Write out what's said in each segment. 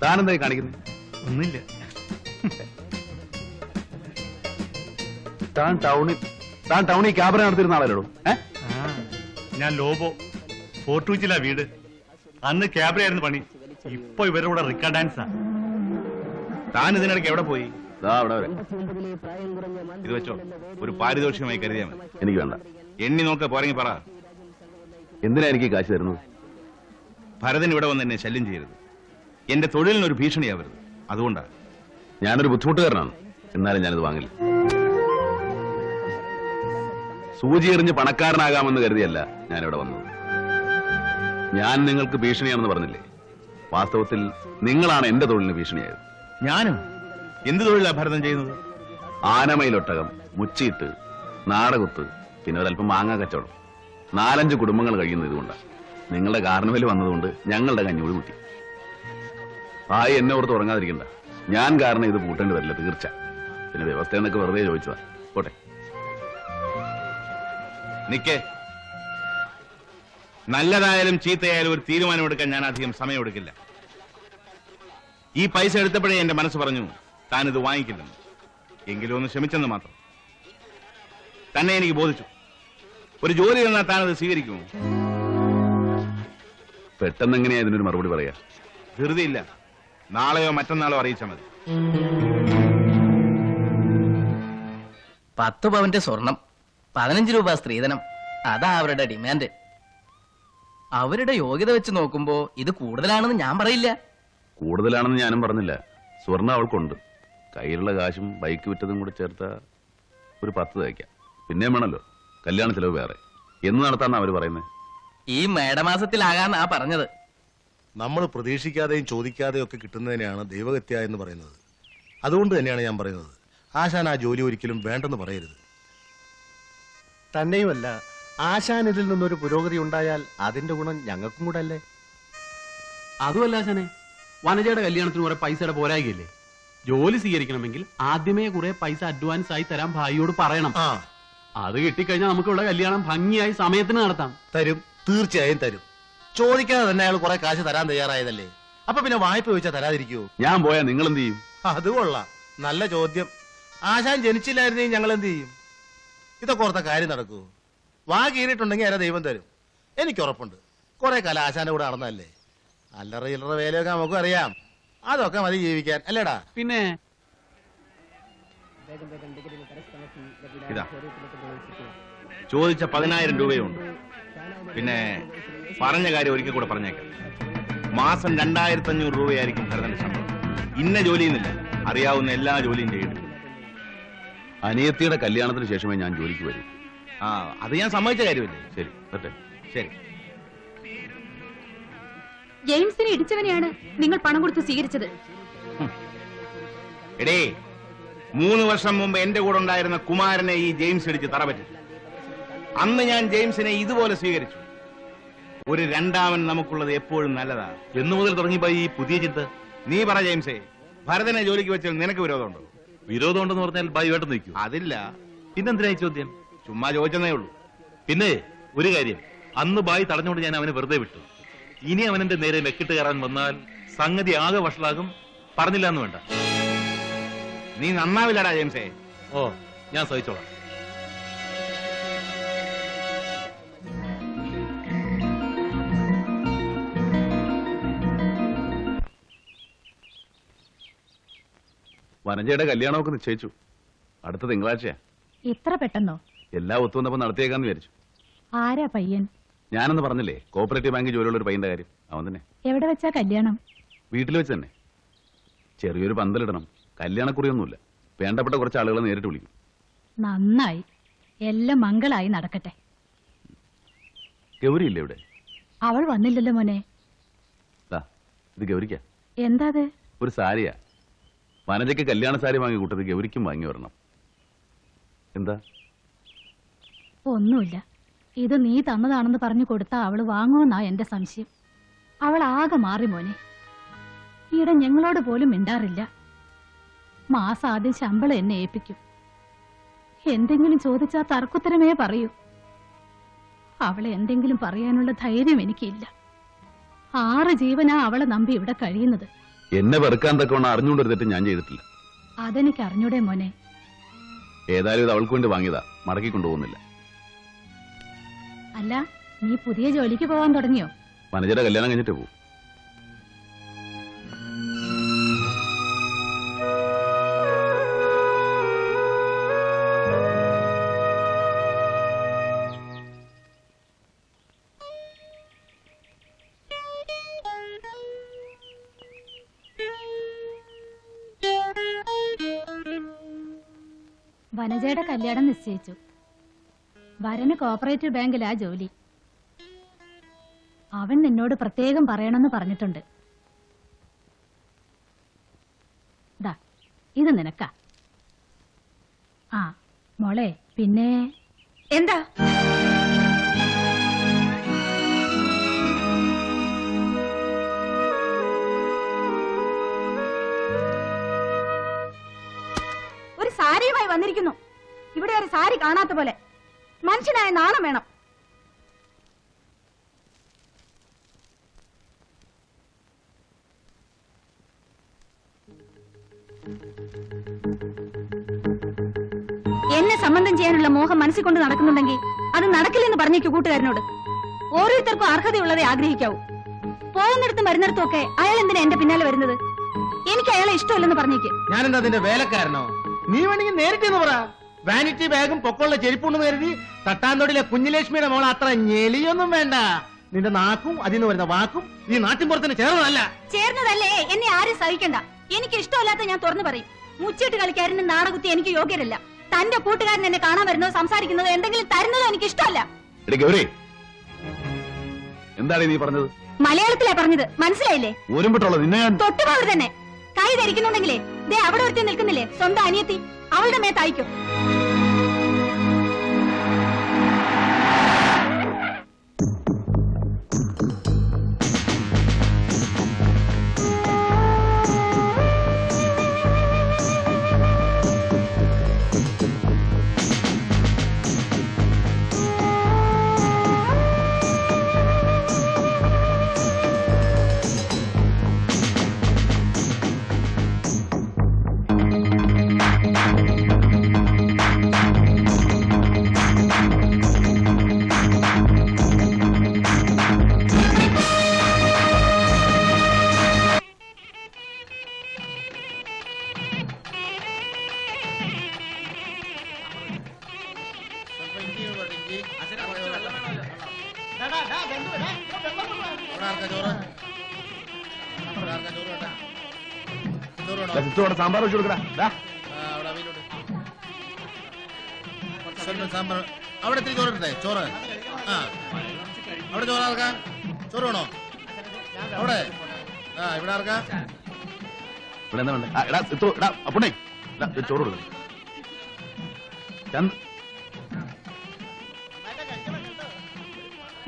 താനെന്തായി കാണിക്കുന്നത്? ഒന്നുമില്ല. താൻ ടൗണിൽ ക്യാബറ നടത്തിരുന്ന ആളല്ലോ? ഞാൻ ലോബോ, ഫോർട്ടൂച്ചിലാ വീട്. അന്ന് ക്യാബറയായിരുന്നു പണി. ഇപ്പൊ ഇവരുടെ കൂടെ റിക്ക ഡാൻസാ. താൻ ഇതിനിടയ്ക്ക് എവിടെ പോയി? ഇത് വെച്ചോ, ഒരു പാരിതോഷികമായി കരുതിയാ മതി. എനിക്ക് വേണ്ട. എണ്ണി നോക്ക, പോരെങ്കിൽ പറ. എന്തിനാ എനിക്ക് കാശ് തരുന്നത്? ഭരതൻ ഇവിടെ വന്ന് എന്നെ ശല്യം ചെയ്യരുത്. എന്റെ തൊഴിലിനൊരു ഭീഷണിയാവരുത്. അതുകൊണ്ടാ. ഞാനൊരു ബുദ്ധിമുട്ടുകാരനാണ്, എന്നാലും ഞാനിത് വാങ്ങില്ല. സൂചി എറിഞ്ഞ് പണക്കാരനാകാമെന്ന് കരുതിയല്ല ഞാനിവിടെ വന്നത്. ഞാൻ നിങ്ങൾക്ക് ഭീഷണിയാണെന്ന് പറഞ്ഞില്ലേ? വാസ്തവത്തിൽ നിങ്ങളാണ് എന്റെ തൊഴിലിന് ഭീഷണിയായത്. ഞാനും എന്ത് തൊഴിലാ ഭരതൻ ചെയ്യുന്നത്? ആനമയിലൊട്ടകം, മുച്ചീട്ട്, നാടകുത്ത്, പിന്നെ ഒരല്പം മാങ്ങ കച്ചവടം. 4-5 കുടുംബങ്ങൾ കഴിയുന്നത് ഇതുകൊണ്ടാണ്. നിങ്ങളുടെ കാർണിവൽ വന്നതുകൊണ്ട് ഞങ്ങളുടെ കഞ്ഞൂടി മുട്ടി. ആയി എന്നെ ഓർത്ത് ഉറങ്ങാതിരിക്കണ്ട. ഞാൻ കാരണം ഇത് പൂട്ടേണ്ടി വരില്ല, തീർച്ച. പിന്നെ വ്യവസ്ഥ എന്നൊക്കെ വെറുതെ ചോദിച്ചതാ. പോട്ടെ. നിക്കേ. നല്ലതായാലും ചീത്തയായാലും ഒരു തീരുമാനമെടുക്കാൻ ഞാൻ അധികം സമയമെടുക്കില്ല. ഈ പൈസ എടുത്തപ്പോഴേ എന്റെ മനസ്സ് പറഞ്ഞു താനിത് വാങ്ങിക്കില്ലെന്ന്. എങ്കിലും ഒന്ന് ക്ഷമിച്ചെന്ന് മാത്രം. തന്നെ എനിക്ക് ബോധിച്ചു. ഒരു ജോലി തന്നാൽ താനത് സ്വീകരിക്കുമോ? പെട്ടെന്ന് എങ്ങനെയാ ഇതിനൊരു മറുപടി പറയാ? ധൃതിയില്ല. നാളെയോ മറ്റന്നാളോ അറിയിച്ചാൽ മതി. 10 പവന്റെ സ്വർണം, 15 രൂപ സ്ത്രീധനം. അതാ അവരുടെ ഡിമാൻഡ്. അവരുടെ യോഗ്യത വെച്ച് നോക്കുമ്പോ ഇത് കൂടുതലാണെന്ന് ഞാൻ പറയില്ല. കൂടുതലാണെന്ന് ഞാനും പറഞ്ഞില്ല. സ്വർണം അവൾക്കുണ്ട്. കയ്യിലുള്ള കാശും ബൈക്ക് വിറ്റതും കൂടെ ചേർത്ത ഒരു 10 തയ്ക്കാം. പിന്നെയും വേണമല്ലോ കല്യാണ ചെലവ് വേറെ. എന്ന് നടത്താന്നാ അവര് പറയുന്നത്. ഈ മേടമാസത്തിലാകാന്നാ പറഞ്ഞത്. നമ്മൾ പ്രതീക്ഷിക്കാതെയും ചോദിക്കാതെയും ഒക്കെ കിട്ടുന്നതിനെയാണ് ദൈവഹത്യ എന്ന് പറയുന്നത്. അതുകൊണ്ട് തന്നെയാണ് ഞാൻ പറയുന്നത്, ആശാൻ ആ ജോലി ഒരിക്കലും വേണ്ടെന്ന് പറയരുത്. തന്നെയുമല്ല, ആശാൻ ഇതിൽ നിന്നൊരു പുരോഗതി ഉണ്ടായാൽ അതിന്റെ ഗുണം ഞങ്ങൾക്കും കൂടെ അല്ലേ? അതുമല്ല ആശാനെ, വനജയുടെ കല്യാണത്തിന് കുറെ പൈസയുടെ പോരായില്ലേ? ജോലി സ്വീകരിക്കണമെങ്കിൽ ആദ്യമേ കുറെ പൈസ അഡ്വാൻസ് ആയി തരാൻ ഭായിയോട് പറയണം. അത് കിട്ടിക്കഴിഞ്ഞാൽ നമുക്കുള്ള കല്യാണം ഭംഗിയായി സമയത്തിന് നടത്താം. തരും, തീർച്ചയായും തരും. ചോദിക്കാതെ തന്നെ അയാൾ കുറെ കാശ് തരാൻ തയ്യാറായതല്ലേ. അപ്പൊ പിന്നെ വായ്പ ചോദിച്ചാൽ തരാതിരിക്കുവോ? ഞാൻ പോയാ നിങ്ങൾ എന്ത് ചെയ്യും? അത് കൊള്ളാം, നല്ല ചോദ്യം. ആശാൻ ജനിച്ചില്ലായിരുന്നെങ്കിൽ ഞങ്ങൾ എന്ത് ചെയ്യും? ഇതൊക്കെ ഓർത്ത കാര്യം നടക്കൂ. വാ കീറിയിട്ടുണ്ടെങ്കിൽ അയാളെ ദൈവം തരും. എനിക്ക് ഉറപ്പുണ്ട്. കുറെ കാലം ആശാന്റെ കൂടെ നടന്നല്ലേ. അല്ലറ ചില്ലറ വേലയൊക്കെ നമുക്കും അറിയാം. അതൊക്കെ മതി ജീവിക്കാൻ, അല്ലേടാ? പിന്നെ ഇതാ ചോദിച്ച 10,000 രൂപയുണ്ട്. പിന്നെ പറഞ്ഞ കാര്യം ഒരിക്കൽ കൂടെ പറഞ്ഞേക്കാം. മാസം 2,500 രൂപയായിരിക്കും ഭരതന്റെ ശമ്പളം. ഇന്ന ജോലിയെന്നില്ല, അറിയാവുന്ന എല്ലാ ജോലിയും ചെയ്തിട്ടുണ്ട്. അനിയത്തിയുടെ കല്യാണത്തിന് ശേഷമേ ഞാൻ ജോലിക്ക് വരൂ. അത് ഞാൻ സമ്മതിച്ച കാര്യമല്ലേ? ശരി, പറ്റേ. ശരി. ജെയിംസിനെ ഇടിച്ചവനെയാണ് നിങ്ങൾ പണം കൊടുത്ത് സ്വീകരിച്ചത്. എടേ, 3 വർഷം മുമ്പ് എന്റെ കൂടെ ഉണ്ടായിരുന്ന കുമാരനെ ഈ ജെയിംസ് ഇടിച്ച് തറപറ്റി. അന്ന് ഞാൻ ജെയിംസിനെ ഇതുപോലെ സ്വീകരിച്ചു. ഒരു രണ്ടാമൻ നമുക്കുള്ളത് എപ്പോഴും നല്ലതാ. എന്നു മുതൽ തുടങ്ങിയപ്പോ ഈ പുതിയ ചിന്ത? നീ പറ ജെയിംസേ, ഭരതനെ ജോലിക്ക് വെച്ചാൽ നിനക്ക് വിരോധമുണ്ടോ? വിരോധമുണ്ടെന്ന് പറഞ്ഞാൽ ബായി വേട്ടം നിൽക്കും. അതില്ല. പിന്നെന്തിനായി ചോദ്യം? ചുമ്മാ ചോദിച്ചതേ ഉള്ളൂ. പിന്നെ ഒരു കാര്യം, അന്ന് ബായി തടഞ്ഞുകൊണ്ട് ഞാൻ അവനെ വെറുതെ വിട്ടു. ഇനി അവനെന്റെ നേരെ മെക്കിട്ട് കയറാൻ വന്നാൽ സംഗതി ആകെ വഷളാകും. പറഞ്ഞില്ല എന്ന് വേണ്ട. നീ നന്നാവില്ലടാ ജെയിംസേ. ഓ, ഞാൻ സഹിച്ചോളാം. വനജയുടെ കല്യാണമൊക്കെ നിശ്ചയിച്ചു. അടുത്ത തിങ്കളാഴ്ചയാ. ഇത്ര പെട്ടെന്നോ? എല്ലാം ഒത്തുവന്നപ്പോ നടത്തിയേക്കാന്ന് വിചാരിച്ചു. ആരാ പയ്യൻ? ഞാനെന്ന് പറഞ്ഞില്ലേ, കോപ്പറേറ്റീവ് ബാങ്കിൽ ജോലിയുള്ള ഒരു പയ്യന്റെ കാര്യം. അവൻ തന്നെ. എവിടെ വെച്ചാ കല്യാണം? വീട്ടിൽ വെച്ച് തന്നെ. ചെറിയൊരു പന്തലിടണം. കല്യാണക്കുറിയൊന്നുമില്ല. വേണ്ടപ്പെട്ട കുറച്ച് ആളുകളെ നേരിട്ട് വിളിക്കും. നന്നായി. എല്ലാം മംഗളായി നടക്കട്ടെ. ഗൗരിയില്ലേ ഇവിടെ? അവൾ വന്നില്ലല്ലോ മോനെ. ഇത് ഗൗരിക്കാ. എന്താ? ഒരു സാരിയാ. വനജയ്ക്ക് കല്യാണ സാരി വാങ്ങി കൂട്ടത് ഗൗരിക്കും വാങ്ങി വരണം. എന്താ? ഒന്നുമില്ല. ഇത് നീ തന്നതാണെന്ന് പറഞ്ഞു കൊടുത്താ അവള് വാങ്ങുമെന്നാ എന്റെ സംശയം. അവൾ ആകെ മാറി മോനെ. ഈയിടെ ഞങ്ങളോട് പോലും മിണ്ടാറില്ല. മാസം ആദ്യം ശമ്പളം എന്നെ ഏൽപ്പിക്കും. എന്തെങ്കിലും ചോദിച്ചാൽ തർക്കുത്തരമേ പറയൂ. അവളെ എന്തെങ്കിലും പറയാനുള്ള ധൈര്യം എനിക്കില്ല. 6 ജീവനാ അവളെ നമ്പി ഇവിടെ കഴിയുന്നത്. എന്നെ വെറുക്കാൻ തക്കവണ്ണം അറിഞ്ഞുകൊണ്ടൊരു തെറ്റ് ഞാൻ ചെയ്തിട്ടില്ല. അതെനിക്ക് അറിഞ്ഞൂടെ മോനെ. ഏതായാലും ഇത് അവൾക്ക് വേണ്ടി വാങ്ങിയതാ, മടക്കി കൊണ്ടുപോകുന്നില്ല. അല്ല, നീ പുതിയ ജോലിക്ക് പോവാൻ തുടങ്ങിയോ? വനജയുടെ കല്യാണം കഴിഞ്ഞിട്ട് പോകും. വനജയുടെ കല്യാണം നിശ്ചയിച്ചു. വരന് കോപ്പറേറ്റീവ് ബാങ്കിലാ ജോലി. അവൻ നിന്നോട് പ്രത്യേകം പറയണമെന്ന് പറഞ്ഞിട്ടുണ്ട്. ദാ ഇത് നിനക്കാ. ആ മോളെ, പിന്നെ എന്താ? ഒരു സാരിയുമായി വന്നിരിക്കുന്നു. ഇവിടെ ഒരു സാരി കാണാത്ത പോലെ. മനുഷ്യനായ നാണം വേണം. എന്നെ സംബന്ധം ചെയ്യാനുള്ള മോഹം മനസ്സിൽ കൊണ്ട് നടക്കുന്നുണ്ടെങ്കിൽ അത് നടക്കില്ലെന്ന് പറഞ്ഞേക്കു കൂട്ടുകാരനോട്. ഓരോരുത്തർക്കും അർഹതയുള്ളതേ ആഗ്രഹിക്കാവൂ. പോകുന്നിടത്തും വരുന്നിടത്തും ഒക്കെ അയാൾ എന്തിനാ എന്റെ പിന്നാലെ വരുന്നത്? എനിക്ക് അയാളെ ഇഷ്ടമല്ലെന്ന് പറഞ്ഞേക്ക്. ഞാനെന്താ അതിന്റെ വേലക്കാരനോ? നീ വേണമെങ്കിൽ നേരിട്ടെന്ന് പറ. വാനിറ്റി ബാഗും പൊക്കമുള്ള ചെരുപ്പുണ്ടെന്ന് കരുതി തട്ടാന്തോടിലെ കുഞ്ഞിലക്ഷ്മിയുടെ മോളെ അത്ര ഞെളിയൊന്നും വേണ്ട. നിന്റെ നാക്കും അതിന്ന് വരുന്ന വാക്കും ഈ നാട്ടിൻപുറത്തിന് ചേർന്നതല്ല. ചേർന്നതല്ലേ എന്നെ ആരും സഹിക്കണ്ട. എനിക്ക് ഇഷ്ടമല്ലാത്ത ഞാൻ തുറന്നു പറയും. മുച്ചിട്ട് കളിക്കാരന് നാടകുത്തി എനിക്ക് യോഗ്യരല്ല. തന്റെ കൂട്ടുകാരൻ എന്നെ കാണാൻ വരുന്നതോ സംസാരിക്കുന്നതോ എന്തെങ്കിലും തരുന്നതോ എനിക്ക് ഇഷ്ടമല്ല. എന്താണ് നീ പറഞ്ഞത്? മലയാളത്തിലാ പറഞ്ഞത്, മനസ്സിലായില്ലേ? ഊരുംപെട്ടുള്ളത് നിന്നെ ഞാൻ തൊട്ടുപോലെ തന്നെ കൈ ധരിക്കുന്നുണ്ടെങ്കിലേ ദേ അവിടെ ഒരുത്തി നിൽക്കുന്നില്ലേ, സ്വന്തം അനിയത്തി, അവളുടെ മേത്തയക്കും. സാമ്പാർ വെച്ച് കൊടുക്കടാ. സാമ്പാർ അവിടെ ഇത്തിരി ചോറിട്ടെ. ചോറ് അവിടെ ചോറാർക്കാം. ചോറ് വേണോ അവിടെ? ഇവിടെ ആർക്കാം? ഇവിടെ എന്താ വേണ്ടേ? അപ്പുണ്ണേ ചോറ് കൊടുക്കണം.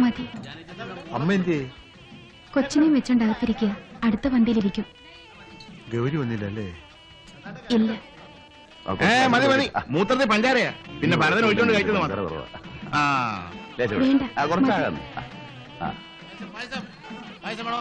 മതി. അമ്മ എന്ത്? കൊച്ചിനെയും വെച്ചോണ്ടകത്തിരിക്കുക. അടുത്ത വണ്ടിയിലിരിക്കും. ഗൗരി വന്നില്ലല്ലേ? ഇല്ല. മതി മതി. മൂത്രത്തിൽ പഞ്ചാരയാ. പിന്നെ ഭരതൻ ഒഴിച്ചോണ്ട് കഴിച്ചത് മാത്രം. വേണ്ട, കുറച്ചാകാം. പായസം വേണോ?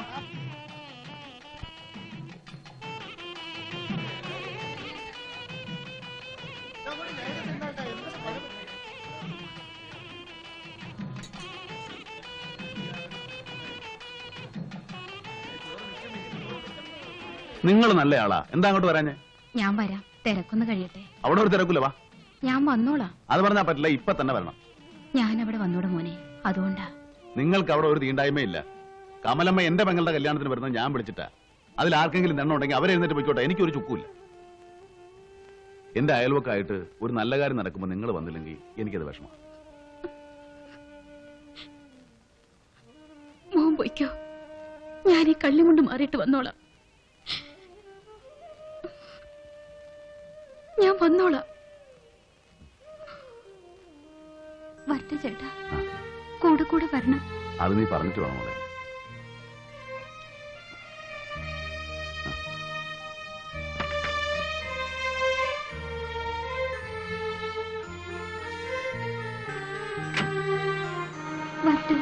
നിങ്ങൾ നല്ല ആളാ. എന്താ അങ്ങോട്ട് വരാഞ്ഞേ? ഞാൻ വരാം, തിരക്കൊന്ന് കഴിയട്ടെ. അവിടെ ഒരു തിരക്കില്ല, വാ. ഞാൻ വന്നോളാം. അത് പറഞ്ഞാ പറ്റില്ല, ഇപ്പൊ തന്നെ വരണം. ഞാൻ അവിടെ വന്നോടെ മോനെ, അതുകൊണ്ടാ. നിങ്ങൾക്ക് അവിടെ ഒരു തീണ്ടായ്മയില്ല. കമലമ്മ എന്റെ പെങ്ങളുടെ കല്യാണത്തിന് വരുന്നത് ഞാൻ വിളിച്ചിട്ടാ. അതിൽ ആർക്കെങ്കിലും നെണ്ണം ഉണ്ടെങ്കിൽ അവരെഴുന്നേറ്റ് പോയിക്കോട്ടെ, എനിക്കൊരു ചുക്കൂല്ല. എന്റെ അയൽവക്കായിട്ട് ഒരു നല്ല കാര്യം നടക്കുമ്പോൾ നിങ്ങൾ വന്നില്ലെങ്കിൽ എനിക്കത് വിഷമം. മോൻ പോയിക്കോ, ഞാൻ ഈ കള്ളിയും കൊണ്ട് മാറിയിട്ട് വന്നോളാം. ഞാൻ വന്നോളാം. വരട്ടെ ചേട്ടാ, കൂടെ കൂടെ വരണം. അത് നീ പറഞ്ഞിട്ട് വേണം മോളെ. വരട്ടെ.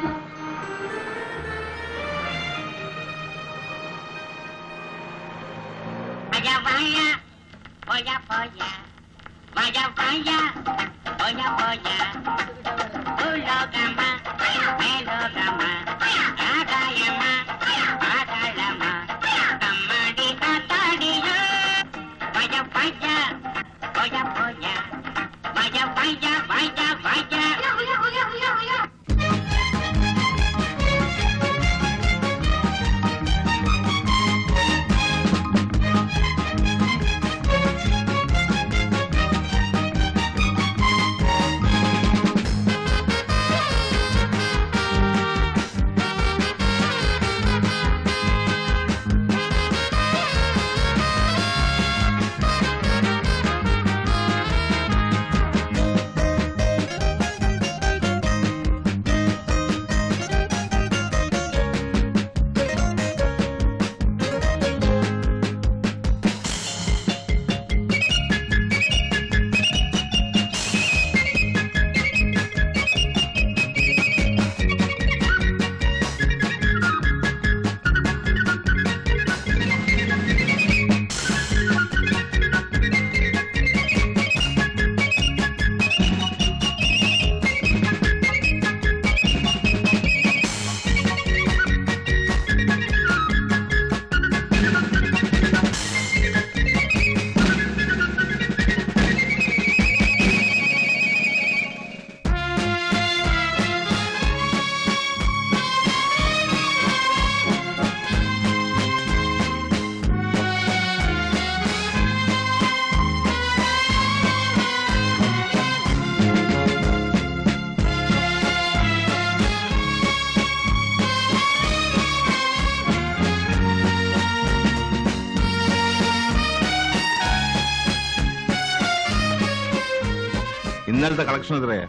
ഇന്നലത്തെ കളക്ഷൻ എത്രയാ?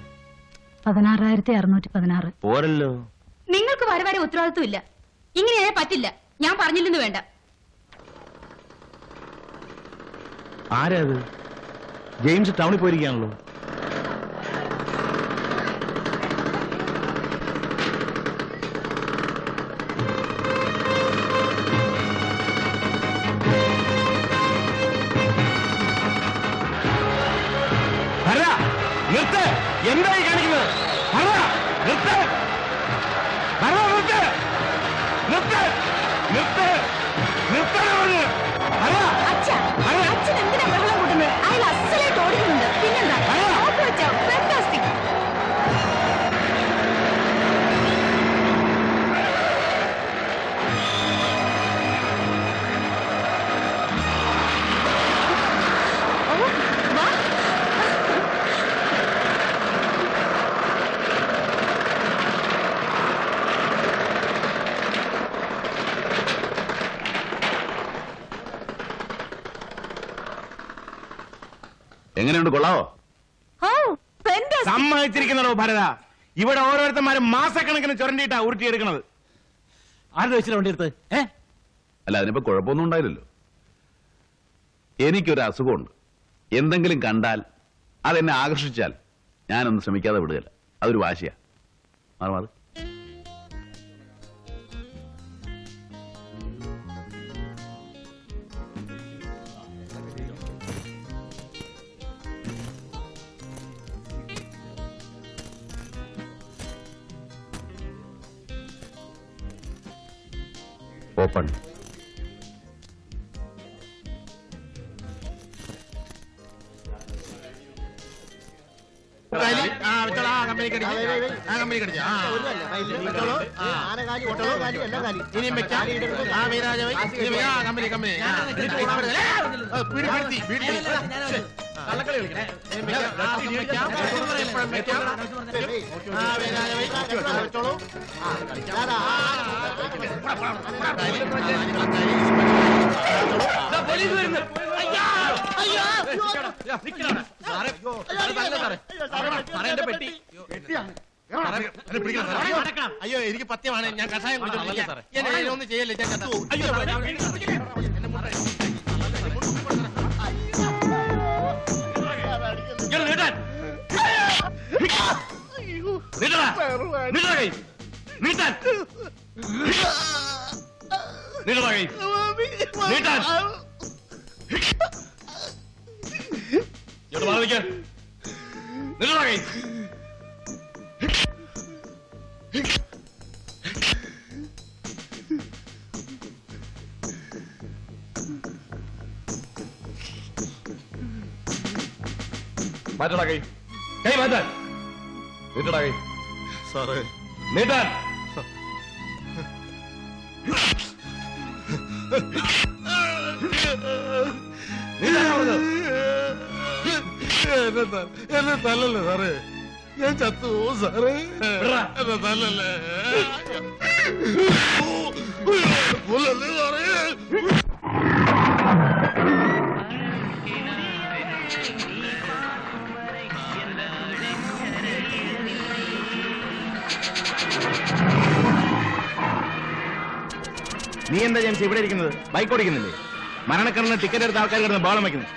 16,616. പോരല്ലോ. നിങ്ങൾക്ക് വരെ വരെ ഉത്തരവാദിത്വം ഇല്ല. ഇങ്ങനെയായാൽ പറ്റില്ല. ഞാൻ പറഞ്ഞില്ലെന്ന് വേണ്ട. ആരാ അത്? ജെയിംസ് ടൗണിൽ പോയിരിക്കാണല്ലോ. നിർത്ത്! എന്തായി കാണിക്കുന്നത്? നിർത്ത്! നിർത്ത്! നിർത്ത്! നിർത്ത്! നിർത്താനാണ്! അച്ഛൻ എന്തിനാ ബഹളം കൂട്ടുന്നത്? അയാൾ അസലായിട്ട് ഓടിക്കുന്നുണ്ട്. പിന്നെന്താ? ഫാന്റാസ്റ്റിക്. എങ്ങനെയുണ്ട്? കൊള്ളാവോ? സമ്മതിച്ചിരിക്കുന്നോ ഭരത? ഇവിടെ ഓരോരുത്തന്മാരും മാസക്കണക്കിന് ചുരണ്ടിയിട്ടാ ഉരുട്ടിയെടുക്കണത്. ആരുടെ വെച്ചിട്ട് വണ്ടി എടുത്ത്? അല്ല, അതിനിപ്പോ കുഴപ്പമൊന്നും ഉണ്ടായില്ലല്ലോ. എനിക്കൊരു അസുഖമുണ്ട്. എന്തെങ്കിലും കണ്ടാൽ അതെന്നെ ആകർഷിച്ചാൽ ഞാനൊന്നും ശ്രമിക്കാതെ വിടുകയില്ല. അതൊരു വാശിയാ. മാറി ഓപ്പൺ. അയ്യോ, എനിക്ക് പത്യമാണ്. ഞാൻ കഷായം ഒന്നും ചെയ്യല്ലേ. മാറ്റടാ കൈ കൈ മാറ്റാൻ നീട്ടടാ കൈ സാറേ നീട്ടാൻ എന്നെ തല്ലല്ലേ സാറേ, ഞാൻ ചത്തു സാറേ, എന്നെ തല്ലല്ലേ കൊല്ലല്ലേ സാറേ. നീ എന്താ ജെയിംസ് ഇവിടെ ഇരിക്കുന്നത്? ബൈക്ക് ഓടിക്കുന്നില്ലേ? മരണക്കടന്ന് ടിക്കറ്റ് എടുത്ത ആൾക്കാർ കിടന്ന് ബഹളം വയ്ക്കുന്നു.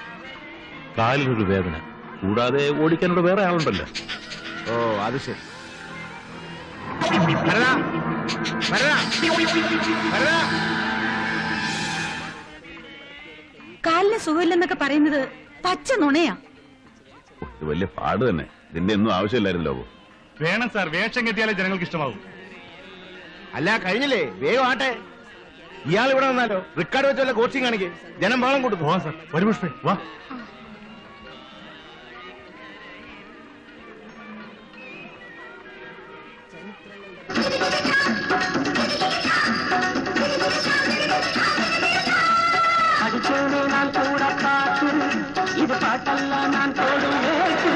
കാലിനൊരു വേദന കൂടാതെ ഓടിക്കാനോട് വേറെ ആളുണ്ടല്ലോ. ഓ അത് ശരി. വരടാ, വരടാ, വരടാ. കാലിന് സുഖമില്ലെന്നൊക്കെ പറയുന്നത് പച്ച നുണയാ. ഇത് വലിയ പാട് തന്നെ. ഇതിന്റെ ഒന്നും ആവശ്യമില്ലായിരുന്നല്ലോ. വേണം സാർ, വേഷം കെട്ടിയാലേ ജനങ്ങൾക്ക് ഇഷ്ടമാവും. അല്ല കഴിഞ്ഞില്ലേ, വേഗം ആട്ടെ. ഇയാൾ ഇവിടെ വന്നാലോ റിക്കാർഡ് വെച്ചല്ല കോച്ചിങ് കാണിക്കേ, ജനം ബഹളം കൊടുക്കും. വാ സാർ, വരും പുഷ്പേ, വാ. இது பாட்டல்ல நான் போடும் வேட்டு.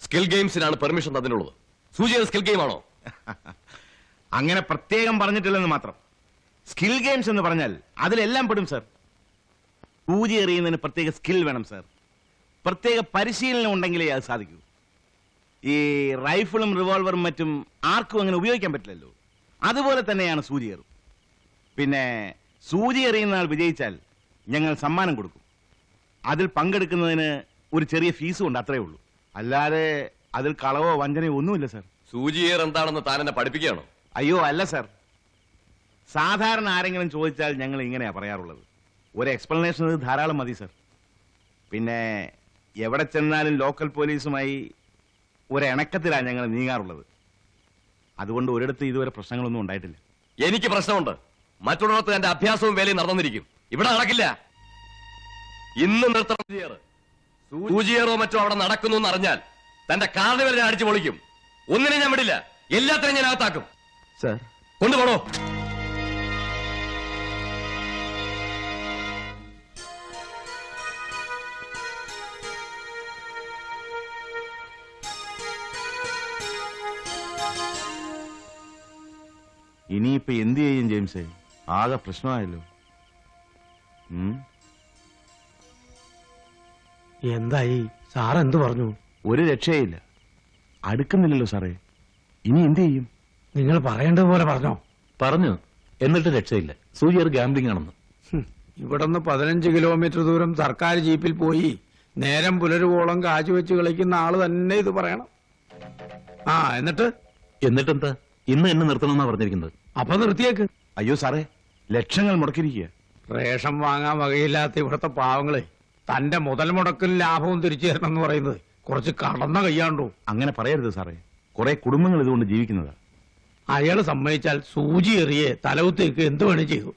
സ്കിൽ ഗെയിംസിനാണ് പെർമിഷൻ തന്നിട്ടുള്ളത്. സൂചിയുടെ സ്കിൽ ഗെയിം ആണോ? അങ്ങനെ പ്രത്യേകം പറഞ്ഞിട്ടില്ലെന്ന് മാത്രം. സ്കിൽ ഗെയിംസ് എന്ന് പറഞ്ഞാൽ അതിലെല്ലാം പെടും സാർ. സൂചി എറിയുന്നതിന് പ്രത്യേക സ്കിൽ വേണം സാർ. പ്രത്യേക പരിശീലനം ഉണ്ടെങ്കിലേ അത് സാധിക്കൂ. ഈ റൈഫിളും റിവോൾവറും മറ്റും ആർക്കും അങ്ങനെ ഉപയോഗിക്കാൻ പറ്റില്ലല്ലോ. അതുപോലെ തന്നെയാണ് സൂചി എറും. പിന്നെ സൂചി എറിയുന്ന ആൾ വിജയിച്ചാൽ ഞങ്ങൾ സമ്മാനം കൊടുക്കും. അതിൽ പങ്കെടുക്കുന്നതിന് ഒരു ചെറിയ ഫീസും ഉണ്ട്, അത്രേ ഉള്ളൂ. അല്ലാതെ അതിൽ കളവോ വഞ്ചനയോ ഒന്നുമില്ല സാർ. സൂചിയേർ എന്താണെന്ന് താൻ എന്നെ പഠിപ്പിക്കുകയാണോ? അയ്യോ അല്ല സാർ, സാധാരണ ആരെങ്കിലും ചോദിച്ചാൽ ഞങ്ങൾ ഇങ്ങനെയാ പറയാറുള്ളത്. ഒരു എക്സ്പ്ലനേഷൻ ധാരാളം മതി സാർ. പിന്നെ എവിടെ ചെന്നാലും ലോക്കൽ പോലീസുമായി ഒരിണക്കത്തിലാണ് ഞങ്ങൾ നീങ്ങാറുള്ളത്. അതുകൊണ്ട് ഒരിടത്ത് ഇതുവരെ പ്രശ്നങ്ങളൊന്നും ഉണ്ടായിട്ടില്ല. എനിക്ക് പ്രശ്നമുണ്ട്. മറ്റുള്ളിടത്ത് എന്റെ അഭ്യാസവും വേലയും നടന്നിരിക്കും, ഇവിടെ നടക്കില്ല. ഇന്ന് നിർത്തണം സൂചിയേർ. സൂചിയേറോ മറ്റോ അവിടെ നടക്കുന്നു എന്ന് അറിഞ്ഞാൽ തന്റെ കാർണിവൽ ഞാൻ അടിച്ചു പൊളിക്കും. ഒന്നിനെ ഞാൻ വിടില്ല, എല്ലാത്തിനും ഞാൻ അകത്താക്കും. സാർ കൊണ്ടുപോണോ? ഇനിയിപ്പോ എന്ത് ചെയ്യും ജെയിംസേ? ആകെ പ്രശ്നമായല്ലോ. എന്തായി സാർ? എന്ത് പറഞ്ഞു? ഒരു രക്ഷയില്ല. അടുക്കുന്നില്ലല്ലോ സാറേ. ഇനി എന്ത് ചെയ്യും? നിങ്ങൾ പറയേണ്ടതുപോലെ പറഞ്ഞോ? പറഞ്ഞു, എന്നിട്ട് രക്ഷയില്ല. സൂചിയർ ഗാംബ്ലിംഗ് ആണെന്ന്. ഇവിടുന്ന് 15 കിലോമീറ്റർ ദൂരം സർക്കാർ ജീപ്പിൽ പോയി നേരം പുലരുവോളം കാശ് വെച്ച് കളിക്കുന്ന ആള് തന്നെ ഇത് പറയണം. എന്നിട്ടെന്താ? ഇന്ന് എന്നെ നിർത്തണമെന്നാ പറഞ്ഞിരിക്കുന്നത്. അപ്പൊ നിർത്തിയേക്ക്. അയ്യോ സാറേ, ലക്ഷങ്ങൾ മുടക്കിയിരിക്കുക. റേഷൻ വാങ്ങാൻ വകയില്ലാത്ത ഇവിടുത്തെ പാവങ്ങളെ തന്റെ മുതൽ മുടക്കലും ലാഭവും തിരിച്ചു തരണം എന്ന് പറയുന്നത് കുറച്ച് കടന്ന കയ്യാണ്ടോ? അങ്ങനെ പറയരുത് സാറേ, കുറെ കുടുംബങ്ങൾ ഇതുകൊണ്ട് ജീവിക്കുന്നതാ. അയാള് സമ്മതിച്ചാൽ സൂചി എറിയെ തലവുത്തേക്ക് എന്ത് വേണേ ചെയ്തു.